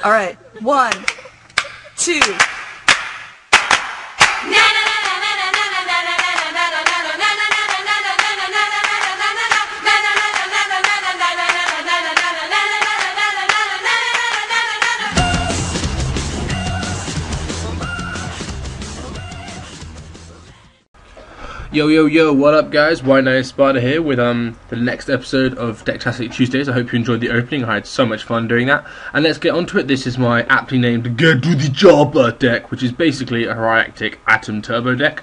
Alright, 1, 2. Yo, yo, yo, what up guys, WhiteNightEspada here with the next episode of Decktastic Tuesdays. I hope you enjoyed the opening. I had so much fun doing that. And let's get on to it. This is my aptly named Get to the Chopper deck, which is basically a Hieratic Atum Turbo deck.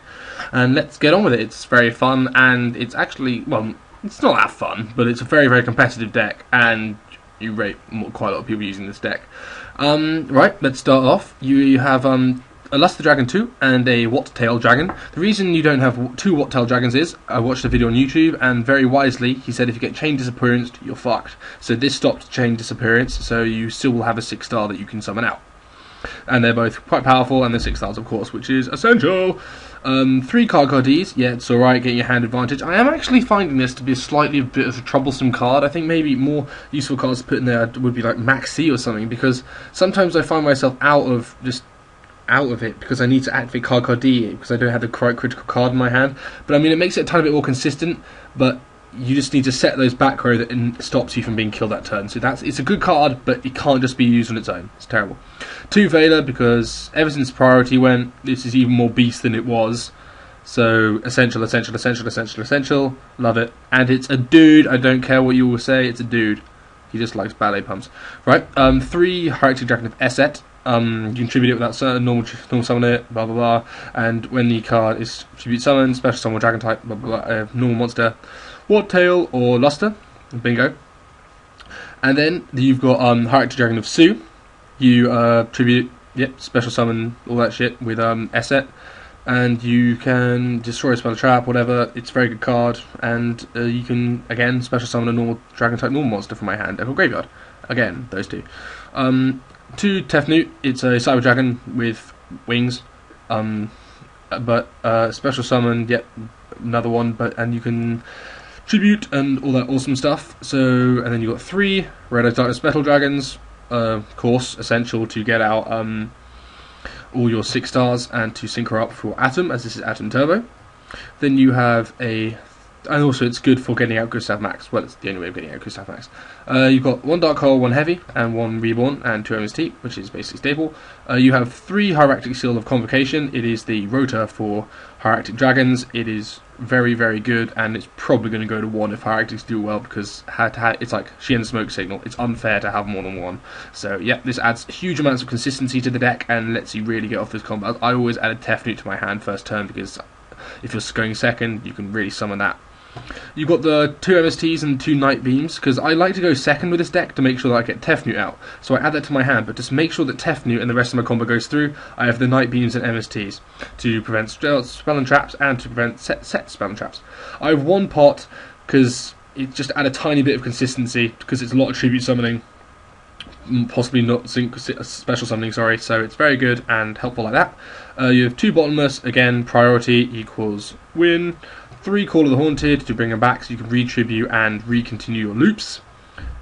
And let's get on with it. It's very fun, and it's actually, well, it's not that fun, but it's a very, very competitive deck, and you rate quite a lot of people using this deck. Right, let's start off. You have a Luster-Dragon 2 and a Wattaildragon. The reason you don't have two Wattaildragons is, I watched a video on YouTube, and very wisely, he said if you get chain disappearanced, you're fucked. So this stops chain disappearance, so you still will have a 6-star that you can summon out. And they're both quite powerful, and they're 6 stars of course, which is essential. 3 card Ds, yeah, it's alright, getting your hand advantage. I am actually finding this to be a bit of a troublesome card. I think maybe more useful cards to put in there would be like Max C or something, because sometimes I find myself out of it because I need to activate card D because I don't have the correct critical card in my hand. But I mean, it makes it a tiny bit more consistent, but you just need to set those back row that stops you from being killed that turn. So it's a good card, but it can't just be used on its own. It's terrible. 2 Veiler, because ever since Priority went, this is even more beast than it was. So essential, essential, essential, essential, essential. Love it. And it's a dude. I don't care what you will say. It's a dude. He just likes ballet pumps. Right. 3 Wattaildragon of Eset. You can tribute it without certain normal summon it, blah blah blah. And when the card is tribute summoned, special summon dragon type, blah blah blah, normal monster, Wattail or Luster, bingo. And then you've got Wattaildragon of Sue. You tribute, yep, special summon all that shit with Eset, and you can destroy a spell trap, whatever. It's a very good card, and you can again special summon a normal dragon type normal monster from my hand and from graveyard. Again, those two. 2 Tefnuit, it's a cyber dragon with wings, but special summon, yep, another one, and you can tribute and all that awesome stuff. So, and then you've got 3 Red Eyes Darkness Metal Dragons, of course, essential to get out all your 6 stars and to sync her up for Atum, as this is Atum Turbo. Then you have and also it's good for getting out Gustav Max. Well, it's the only way of getting out Gustav Max. You've got 1 Dark Hole, 1 Heavy, and 1 Reborn, and 2 MST, which is basically staple. You have 3 Hieratic Seal of Convocation. It is the rotor for Hieratic Dragons. It is very, very good, and it's probably going to go to 1 if Hieratics do well, because it's like she and Smoke Signal. It's unfair to have more than 1. So, yeah, this adds huge amounts of consistency to the deck and lets you really get off this combat. I always add a Tefnuit to my hand first turn, because if you're going second, you can really summon that. You've got the 2 MSTs and 2 Night Beams, because I like to go second with this deck to make sure that I get Tefnuit out. So I add that to my hand, but just make sure that Tefnuit and the rest of my combo goes through. I have the Night Beams and MSTs to prevent spell and traps and to prevent set spell and traps. I have 1 pot because it just add a tiny bit of consistency, because it's a lot of tribute summoning, possibly not special summoning, sorry, so it's very good and helpful like that. You have 2 Bottomless, again, priority equals win. 3 Call of the Haunted to bring them back so you can re-tribute and re-continue your loops.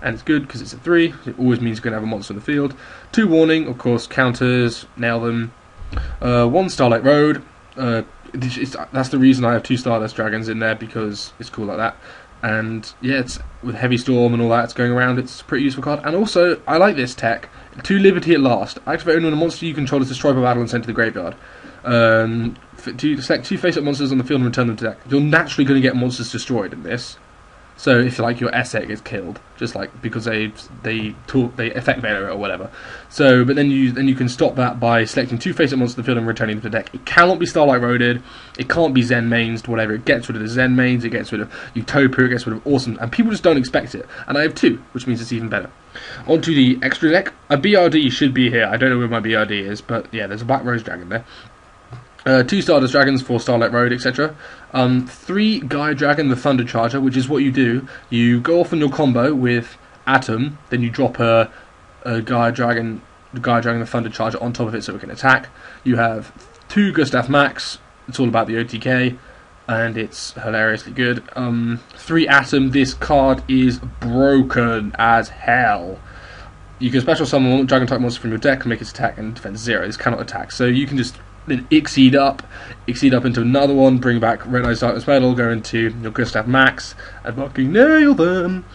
And it's good because it's a 3, it always means you're going to have a monster in the field. 2 Warning, of course, counters, nail them. 1 Starlight Road, that's the reason I have 2 Stardust Dragons in there, because it's cool like that. And yeah, it's with Heavy Storm and all that, it's going around, it's a pretty useful card. And also, I like this tech, 2 Liberty at last. Activate only when a monster you control is destroyed by battle and sent to the graveyard. To select 2 face-up monsters on the field and return them to deck. You're naturally going to get monsters destroyed in this. So if like your Eset gets killed, just like because they effect Veiler or whatever. So, but then you can stop that by selecting 2 face-up monsters on the field and returning them to the deck. It cannot be Starlight Roaded. It can't be Zen mains, whatever. It gets rid of the Zen mains. It gets rid of Utopia. It gets rid of awesome, and people just don't expect it. And I have 2, which means it's even better. Onto the extra deck. A BRD should be here. I don't know where my BRD is, but yeah, there's a Black Rose Dragon there. 2 Stardust Dragons for Starlight Road, etc. 3 Gaia Dragon, the Thunder Charger, which is what you do. You go off on your combo with Atum, then you drop a Gaia Dragon, the Thunder Charger on top of it so it can attack. You have 2 Gustav Max, it's all about the OTK, and it's hilariously good. 3 Atum, this card is broken as hell. you can special summon dragon type monster from your deck and make its attack and defense 0. This cannot attack, so you can just then exceed up into another one, bring back Red Eyes Darkness Medal, go into your Gustav Max, and fucking nail them.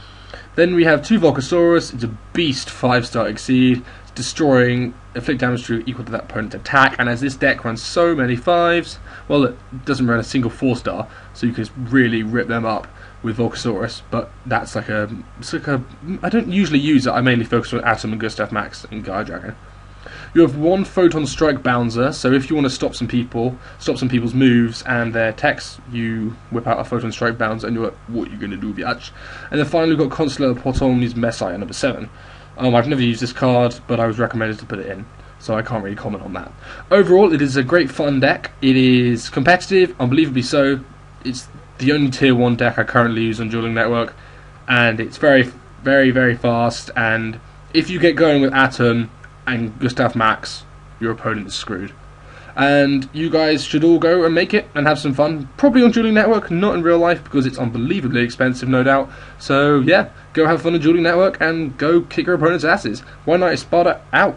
Then we have 2 Volcasaurus. It's a beast 5-star exceed, destroying inflict damage to equal to that opponent's attack. And as this deck runs so many 5s, well, it doesn't run a single 4-star, so you can just really rip them up with Volcasaurus. But that's like a I don't usually use it. I mainly focus on Atom and Gustav Max and Hieratic. You have 1 Photon Strike Bouncer, so if you want to stop some people's moves and their techs, you whip out a Photon Strike Bouncer and you're like, what are you going to do, biatch? And then finally we've got Consular Potomni's Messiah, number 7. I've never used this card, but I was recommended to put it in, so I can't really comment on that. Overall, it is a great fun deck. It is competitive, unbelievably so. It's the only tier 1 deck I currently use on Dueling Network, and it's very, very, very fast, and if you get going with Atom and Gustav Max, your opponent is screwed. And you guys should all go and make it and have some fun. Probably on Dueling Network, not in real life, because it's unbelievably expensive, no doubt. So yeah, go have fun on Dueling Network and go kick your opponent's asses. WhiteNightEspada out.